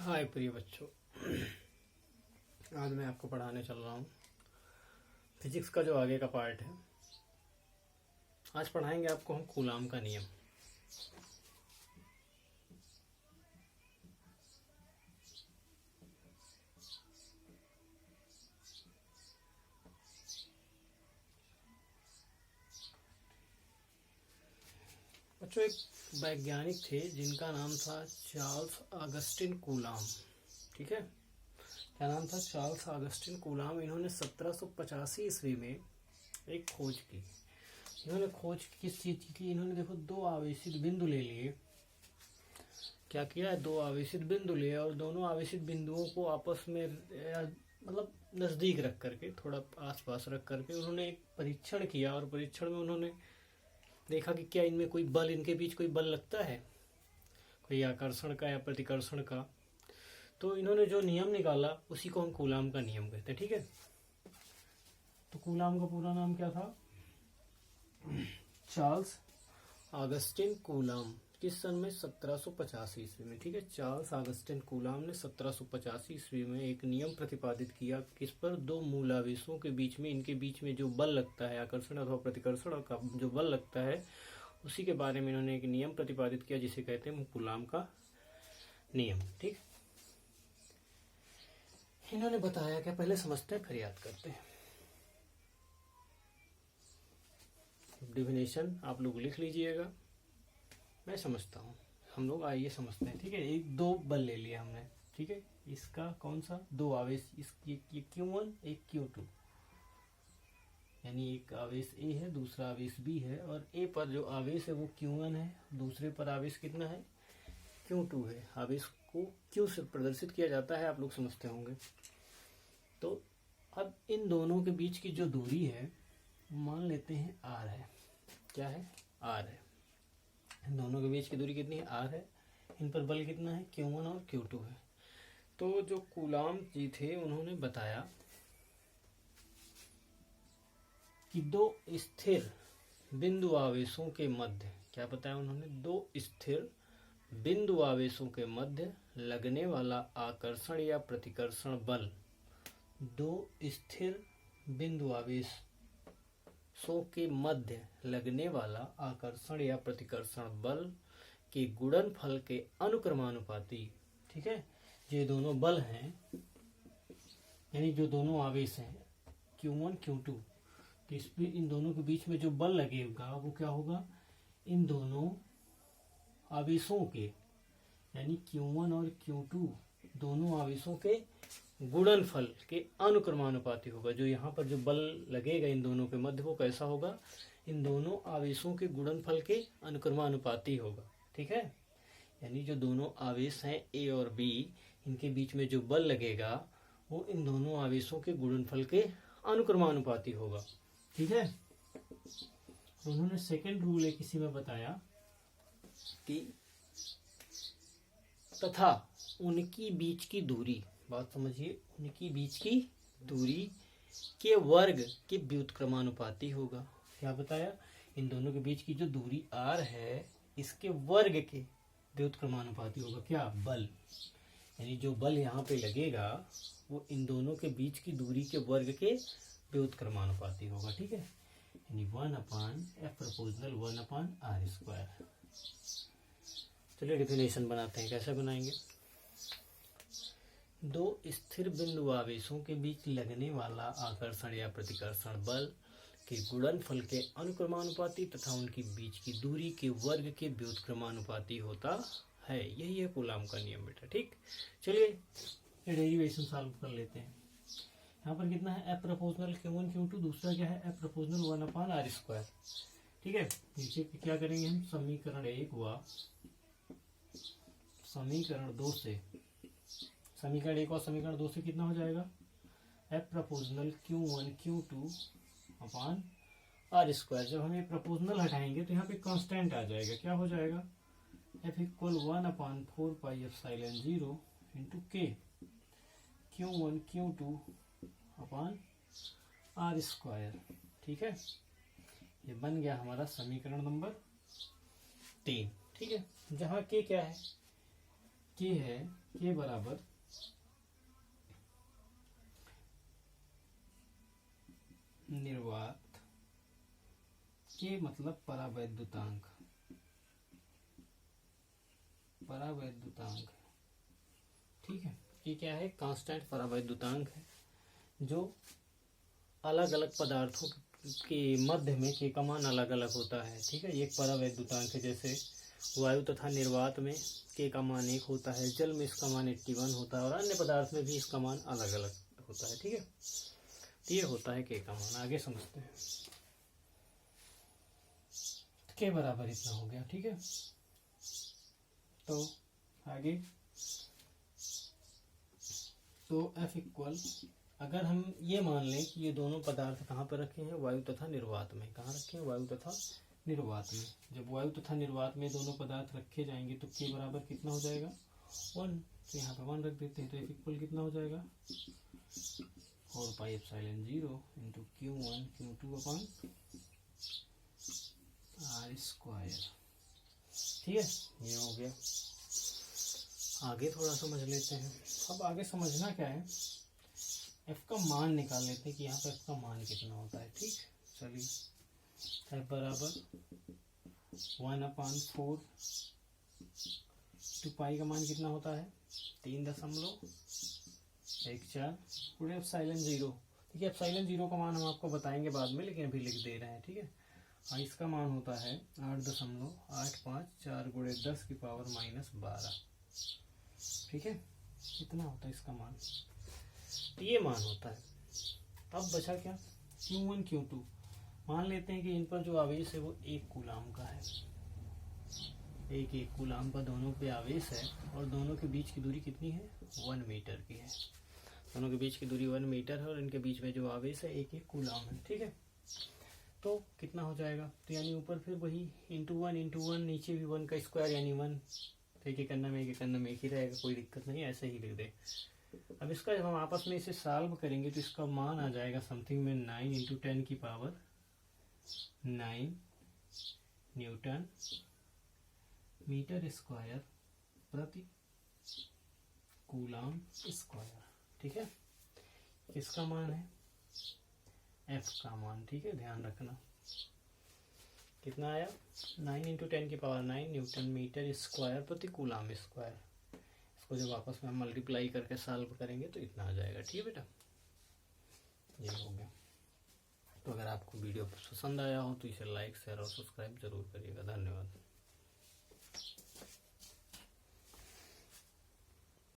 हाय प्रिय बच्चों, आज मैं आपको पढ़ाने चल रहा हूँ फिजिक्स का जो आगे का पार्ट है। आज पढ़ाएंगे आपको हम कूलाम का नियम। बच्चों, एक वैज्ञानिक थे जिनका नाम था चार्ल्स ऑगस्टिन कूलाम। ठीक है, क्या नाम था? Charles Augustin coulomb. इन्होंने 1785 ईस्वी में एक खोज की। इन्होंने खोज किस चीज की? इन्होंने देखो दो आवेशित बिंदु ले लिए। क्या किया है? दो आवेशित बिंदु लिए और दोनों आवेशित बिंदुओं को आपस में मतलब नजदीक रख करके, थोड़ा आसपास रख करके उन्होंने एक परीक्षण किया। और परीक्षण में उन्होंने देखा कि क्या इनमें कोई बल, इनके बीच कोई बल लगता है, कोई आकर्षण का या प्रतिकर्षण का। तो इन्होंने जो नियम निकाला उसी को हम कूलाम का नियम कहते हैं। ठीक है, तो कूलाम का पूरा नाम क्या था? Charles Augustin coulomb. किस सन में? 1785 ईस्वी में। ठीक है, चार्ल्स ऑगस्टिन कूलाम ने 1785 ईस्वी में एक नियम प्रतिपादित किया। किस पर? दो मूल आवेशों के बीच में, इनके बीच में जो बल लगता है, आकर्षण अथवा प्रतिकर्षण का जो बल लगता है, उसी के बारे में इन्होंने एक नियम प्रतिपादित किया जिसे कहते हैं कूलाम का नियम। ठीक, इन्होंने बताया क्या? पहले समझते हैं फिर याद करते हैं। डिफिनेशन आप लोग लिख लीजिएगा, मैं समझता हूँ। हम लोग आइए समझते हैं। ठीक है, एक दो बल ले लिया हमने। ठीक है, इसका कौन सा? दो आवेश, इसकी Q1 एक Q2, यानी एक आवेश A है, दूसरा आवेश B है। और A पर जो आवेश है वो Q1 है, दूसरे पर आवेश कितना है? Q2 है। आवेश को Q से प्रदर्शित किया जाता है, आप लोग समझते होंगे। तो अब इन दोनों के बीच की जो दूरी है मान लेते हैं R है। क्या है? R है। इन दोनों के बीच की दूरी कितनी है? R है। इन पर बल कितना है? Q1 और Q2 है। तो जो कूलाम जी थे उन्होंने बताया कि दो स्थिर बिंदु आवेशों के मध्य, क्या बताया उन्होंने? दो स्थिर बिंदु आवेशों के मध्य लगने वाला आकर्षण या प्रतिकर्षण बल, दो स्थिर बिंदु आवेशों के मध्य लगने वाला आकर्षण या प्रतिकर्षण बल के गुणनफल के अनुक्रमानुपाती। ठीक है, ये दोनों बल हैं, यानी जो दोनों आवेश हैं Q1 Q2, तो इसमें इन दोनों के बीच में जो बल लगेगा वो क्या होगा? इन दोनों आवेशों के, यानी Q1 और Q2 दोनों आवेशों के गुणनफल के अनुक्रमानुपाती होगा। जो यहाँ पर जो बल लगेगा इन दोनों के मध्य वो कैसा होगा? इन दोनों आवेशों के गुणनफल के अनुक्रमानुपाती होगा। ठीक है, यानी जो दोनों आवेश हैं A और B, इनके बीच में जो बल लगेगा वो इन दोनों आवेशों के गुणनफल के अनुक्रमानुपाती होगा। ठीक है, उन्होंने सेकंड रूल एक इसी में बताया कि तथा उनकी बीच की दूरी, बात समझिए, उनकी बीच की दूरी के वर्ग के व्युत्क्रमानुपाती होगा। क्या बताया? इन दोनों के बीच की जो दूरी R है इसके वर्ग के व्युत्क्रमानुपाती होगा। क्या? बल। यानी जो बल यहाँ पे लगेगा वो इन दोनों के बीच की दूरी के वर्ग के व्युत्क्रमानुपाती होगा। ठीक है, यानी 1/F∝1/R²। चलिए डिफिनेशन बनाते हैं। कैसे बनाएंगे? दो स्थिर बिंदु आवेशों के बीच लगने वाला आकर्षण या प्रतिकर्षण बल के गुणनफल के अनुक्रमानुपाती तथा उनकी बीच की दूरी के वर्ग के व्युत्क्रमानुपाती होता है। यही है कूलाम का नियम बेटा। ठीक, चलिए डेरिवेशन सॉल्व कर लेते हैं। यहाँ पर कितना है? F∝ Q1 Q2, दूसरा क्या है? F∝ 1/R²। ठीक है, नीचे क्या करेंगे हम? समीकरण 1 व समीकरण 2 से, समीकरण 1 और समीकरण 2 से कितना हो जाएगा? F∝ Q1 Q2/R²। जब हम ये प्रपोजनल हटाएंगे तो यहाँ पे कांस्टेंट आ जाएगा। क्या हो जाएगा? F = 1/4πε0 × K Q1 Q2/R²। ठीक है, ये बन गया हमारा समीकरण नंबर 3। ठीक है, जहाँ K क्या है? के है के बराबर निर्वात, के मतलब परावैद्युतांक, परावैद्युतांक, ठीक है। ये क्या है? कांस्टेंट परावैद्युतांक है जो अलग अलग पदार्थों के मध्य में के का मान अलग अलग होता है, ठीक है। ये एक परावैद्युतांक है। जैसे वायु तथा निर्वात में के का मान 1 होता है, जल में इसका मान 81 होता है और अन्य पदार्थ में भी इसका मान अलग अलग होता है, ठीक है। तो ये होता है के का मान। आगे समझते हैं। के बराबर इतना हो गया, ठीक है। तो आगे तो F इक्वल, अगर हम ये मान लें कि ये दोनों पदार्थ कहाँ पर रखे हैं? वायु तथा निर्वात में। कहाँ रखे हैं? वायु तथा निर्वात में। जब वायु तथा निर्वात में दोनों पदार्थ रखे जाएंगे तो के बराबर कितना हो जाएगा? 1। तो यहाँ पे 1 रख देते हैं। तो F इक्वल कितना हो जाएगा? 4πε0 into Q1 Q2 upon R square, ठीक है। ये हो गया। आगे थोड़ा समझ लेते हैं। अब आगे समझना क्या है? F का मान निकाल लेते हैं कि यहाँ पे F का मान कितना होता है, ठीक। चलिए, F बराबर 1/4 टू पाई का मान कितना होता है? 3.14 पूरे एप्सिलॉन 0। ठीक है, एप्सिलॉन 0 का मान हम आपको बताएंगे बाद में, लेकिन अभी लिख दे रहे हैं, ठीक है। हाँ, इसका मान होता है 8.854 गुणे 10 की पावर -12, ठीक है। कितना होता है इसका मान? तो ये मान होता है। अब बचा क्या? Q1 Q2। मान लेते हैं कि इन पर जो आवेश है वो 1 कूलाम का है। एक कूलाम का दोनों पे आवेश है और दोनों के बीच की दूरी कितनी है? 1 मीटर की है। दोनों के बीच की दूरी 1 मीटर है और इनके बीच में जो आवेश है 1 कूलाम है, ठीक है। तो कितना हो जाएगा? तो यानी ऊपर फिर वही इंटू वन, नीचे भी 1 का स्क्वायर यानी 1। एक एक करना में एक ही रहेगा, कोई दिक्कत नहीं, ऐसे ही लिख दे। अब इसका जब हम आपस में इसे सॉल्व करेंगे तो इसका मान आ जाएगा समथिंग में 9 इंटू 10 की पावर 9 न्यूटन मीटर स्क्वायर प्रति कूलाम स्क्वायर, ठीक है। किसका मान है? F का मान, ठीक है, ध्यान रखना। कितना आया? 9 इंटू 10 की पावर 9 न्यूटन मीटर स्क्वायर प्रति कूलाम स्क्वायर। इसको जब आपस में हम मल्टीप्लाई करके सॉल्व करेंगे तो इतना आ जाएगा, ठीक है बेटा। ये हो गया। तो अगर आपको वीडियो पसंद आया हो तो इसे लाइक, शेयर और सब्सक्राइब जरूर करिएगा। धन्यवाद।